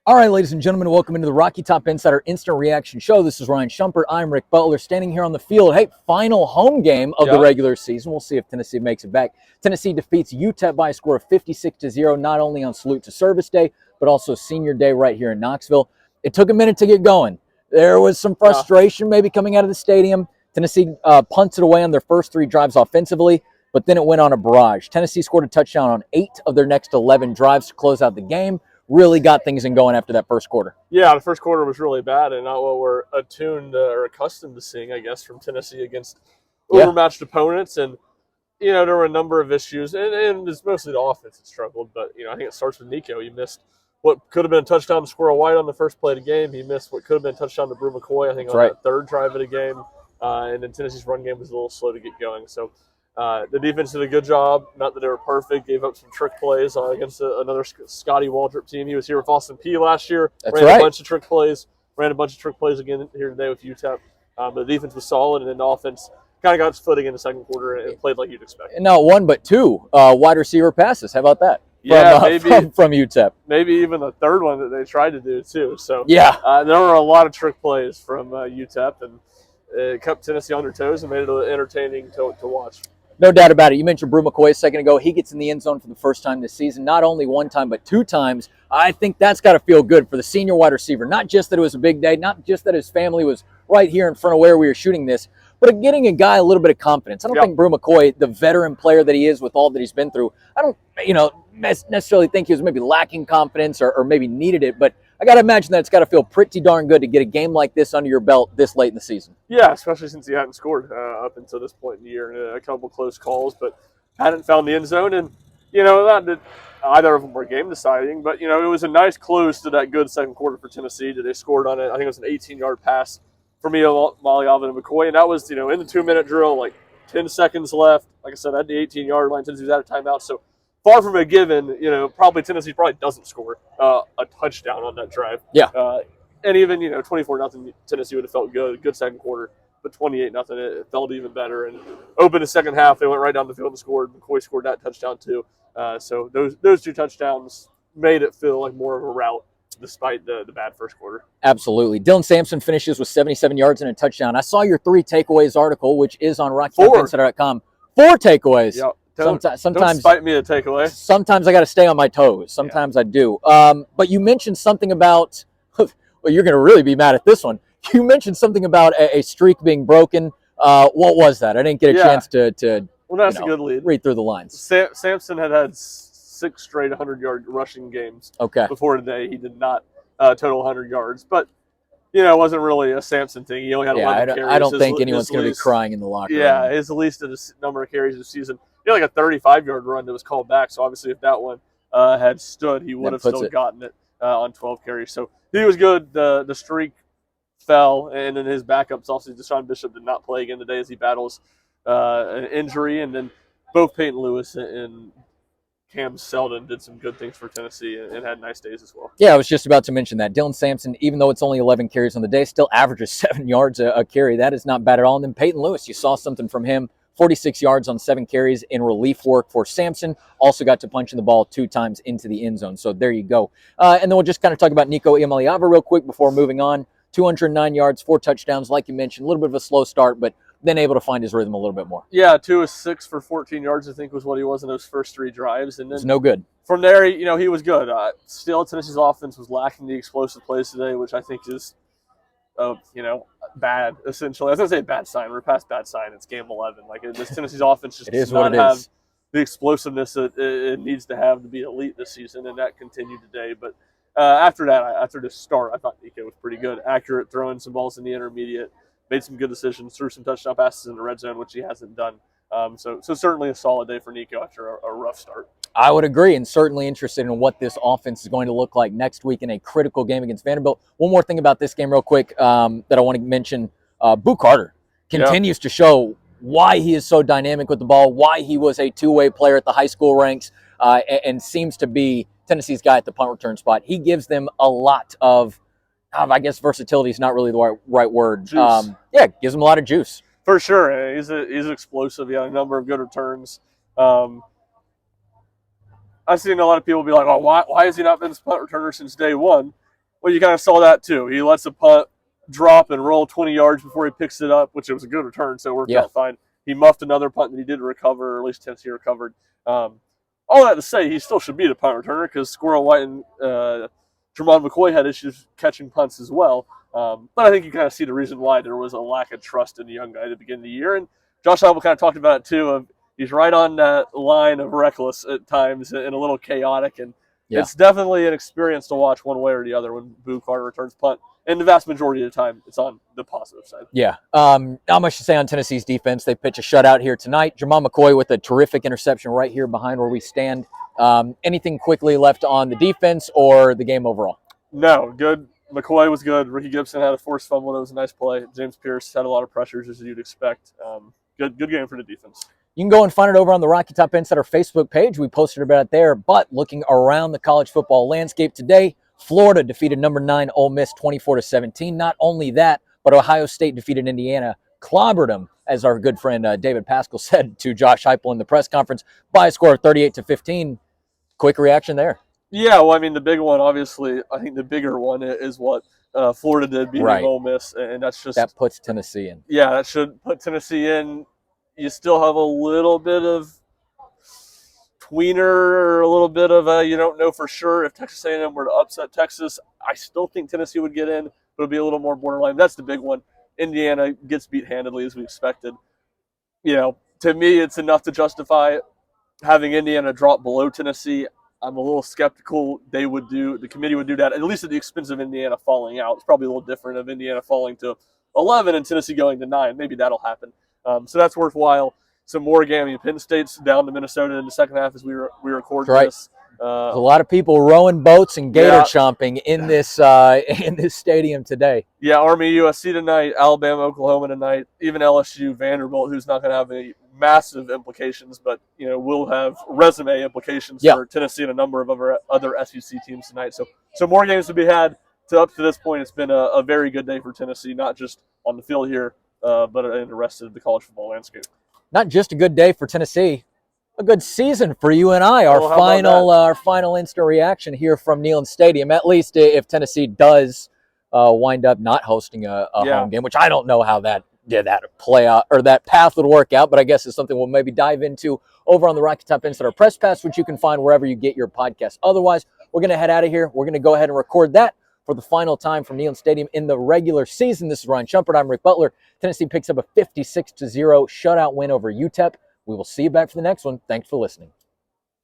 All right, ladies and gentlemen, welcome into the Rocky Top Insider Instant Reaction Show. This is Ryan Shumpert. I'm Rick Butler, standing here on the field. Hey, final home game of the regular season. We'll see if Tennessee makes it back. Tennessee defeats UTEP by a score of 56-0, not only on Salute to Service Day, but also Senior Day right here in Knoxville. It took a minute to get going. There was some frustration maybe coming out of the stadium. Tennessee punts it away on their first 3 drives offensively, but then it went on a barrage. Tennessee scored a touchdown on 8 of their next 11 drives to close out the game. Really got things in going after that first quarter. Yeah, the first quarter was really bad and not what we're attuned or accustomed to seeing, I guess, from Tennessee against overmatched opponents. And, you know, there were a number of issues, and it's mostly the offense that struggled. But, you know, I think it starts with Nico. He missed what could have been a touchdown to Squirrel White on the first play of the game. He missed what could have been a touchdown to Brew McCoy, I think, on that third drive of the game. And then Tennessee's run game was a little slow to get going. So the defense did a good job. Not that they were perfect. Gave up some trick plays against another Scotty Waldrop team. He was here with Austin P last year. Ran a bunch of trick plays. Ran a bunch of trick plays again here today with UTEP. But the defense was solid, and then the offense kind of got its footing in the second quarter and played like you'd expect. And not one, but 2 wide receiver passes. How about that? Yeah, maybe from UTEP. Maybe even the third one that they tried to do too. So yeah, there were a lot of trick plays from UTEP, and it kept Tennessee on their toes and made it entertaining to watch. No doubt about it. You mentioned Brew McCoy a second ago. He gets in the end zone for the first time this season. Not only one time, but 2 times. I think that's got to feel good for the senior wide receiver. Not just that it was a big day, not just that his family was right here in front of where we were shooting this, but getting a guy a little bit of confidence. I don't think Brew McCoy, the veteran player that he is with all that he's been through, I don't, necessarily think he was maybe lacking confidence or maybe needed it, but I got to imagine that it's got to feel pretty darn good to get a game like this under your belt this late in the season. Yeah, especially since he hadn't scored up until this point in the year, and a couple close calls, but hadn't found the end zone. And, not that either of them were game deciding, but, it was a nice close to that good second quarter for Tennessee that they scored on it. I think it was an 18-yard pass for Molly Alvin and McCoy, and that was, in the 2-minute drill, like 10 seconds left. Like I said, at the 18-yard line, Tennessee was out of timeout, so far from a given, probably Tennessee doesn't score a touchdown on that drive. Yeah. And even, 24-0, Tennessee would have felt good. Good second quarter. But 28-0, it felt even better. And open the second half, they went right down the field and scored. McCoy scored that touchdown too. So those 2 touchdowns made it feel like more of a rout despite the bad first quarter. Absolutely. Dylan Sampson finishes with 77 yards and a touchdown. I saw your 3 takeaways article, which is on RockyTopInsider.com. 4 takeaways. Yep. Sometimes don't spite me a takeaway. Sometimes I got to stay on my toes. Sometimes I do. But you mentioned something about, well, you're going to really be mad at this one. You mentioned something about a streak being broken. What was that? I didn't get a chance to well, that's a good lead. Read through the lines. Sampson had 6 straight 100-yard rushing games before today. He did not total 100 yards. But, it wasn't really a Sampson thing. He only had 11 carries. I don't think anyone's going to be crying in the locker room. Yeah, his least number of carries this season. He had like a 35-yard run that was called back. So, obviously, if that one had stood, he would have still gotten it on 12 carries. So, he was good. The streak fell, and then his backups, also Deshaun Bishop, did not play again today as he battles an injury. And then both Peyton Lewis and Cam Selden did some good things for Tennessee and had nice days as well. Yeah, I was just about to mention that. Dylan Sampson, even though it's only 11 carries on the day, still averages 7 yards a carry. That is not bad at all. And then Peyton Lewis, you saw something from him. 46 yards on 7 carries in relief work for Sampson. Also got to punch in the ball 2 times into the end zone. So there you go. And then we'll just kind of talk about Nico Iamaleava real quick before moving on. 209 yards, 4 touchdowns, like you mentioned. A little bit of a slow start, but then able to find his rhythm a little bit more. Yeah, 2 of 6 for 14 yards, I think, was what he was in those first 3 drives. And then it's no good. From there, he was good. Still, Tennessee's offense was lacking the explosive plays today, which I think is, bad, essentially. I was going to say bad sign. We're past bad sign. It's game 11. Like, this Tennessee's offense just does not have the explosiveness that it needs to have to be elite this season, and that continued today. But after that, after the start, I thought Nico was pretty good. Accurate, throwing some balls in the intermediate. Made some good decisions, threw some touchdown passes in the red zone, which he hasn't done. So certainly a solid day for Nico after a rough start. I would agree, and certainly interested in what this offense is going to look like next week in a critical game against Vanderbilt. One more thing about this game real quick that I want to mention. Boo Carter continues to show why he is so dynamic with the ball, why he was a 2-way player at the high school ranks, and seems to be Tennessee's guy at the punt return spot. He gives them a lot of I guess versatility is not really the right word. Gives him a lot of juice. For sure. He's explosive. He had a number of good returns. I've seen a lot of people be like, oh, why has he not been a punt returner since day one? Well, you kind of saw that too. He lets a punt drop and roll 20 yards before he picks it up, which it was a good return, so it worked out fine. He muffed another punt that he did recover, or at least Tennessee recovered. All that to say, he still should be the punt returner because Squirrel White and Jermon McCoy had issues catching punts as well. But I think you kind of see the reason why there was a lack of trust in the young guy at the beginning of the year. And Josh Heupel kind of talked about it too. He's right on that line of reckless at times and a little chaotic. And it's definitely an experience to watch one way or the other when Boo Carter returns punt. And the vast majority of the time, it's on the positive side. Yeah. Not much to say on Tennessee's defense. They pitch a shutout here tonight. Jermon McCoy with a terrific interception right here behind where we stand. Anything quickly left on the defense or the game overall? No, good. McCoy was good. Ricky Gibson had a forced fumble. That was a nice play. James Pierce had a lot of pressures, as you'd expect. Good game for the defense. You can go and find it over on the Rocky Top Insider Facebook page. We posted about it there. But looking around the college football landscape today, Florida defeated number 9 Ole Miss 24-17. Not only that, but Ohio State defeated Indiana, clobbered them, as our good friend David Pascal said to Josh Heupel in the press conference, by a score of 38-15. Quick reaction there. Yeah, well, I mean, the big one, obviously, I think the bigger one is what Florida did beating Ole Miss, and that's just... That puts Tennessee in. Yeah, that should put Tennessee in. You still have a little bit of tweener, or a little bit of you don't know for sure if Texas A&M were to upset Texas. I still think Tennessee would get in, but it'll be a little more borderline. That's the big one. Indiana gets beat handedly as we expected. To me, it's enough to justify having Indiana drop below Tennessee. I'm a little skeptical the committee would do that, at least at the expense of Indiana falling out. It's probably a little different of Indiana falling to 11 and Tennessee going to 9. Maybe that'll happen. So that's worthwhile. Some more game. Penn State's down to Minnesota in the second half as we record this. There's a lot of people rowing boats and gator chomping in this stadium today. Yeah, Army USC tonight, Alabama Oklahoma tonight, even LSU Vanderbilt, who's not going to have any massive implications, but will have resume implications for Tennessee and a number of other SEC teams tonight. So more games to be had. Up to this point, it's been a very good day for Tennessee, not just on the field here, but in the rest of the college football landscape. Not just a good day for Tennessee, a good season for you and I. Our final instant reaction here from Neyland Stadium. At least if Tennessee does wind up not hosting a home game, which I don't know how that play out or that path would work out, but I guess it's something we'll maybe dive into over on the Rocky Top Insider Press Pass, which you can find wherever you get your podcast. Otherwise, we're going to head out of here. We're going to go ahead and record that for the final time from Neyland Stadium in the regular season. This is Ryan Shumpert. I'm Rick Butler. Tennessee picks up a 56-0 shutout win over UTEP. We will see you back for the next one. Thanks for listening.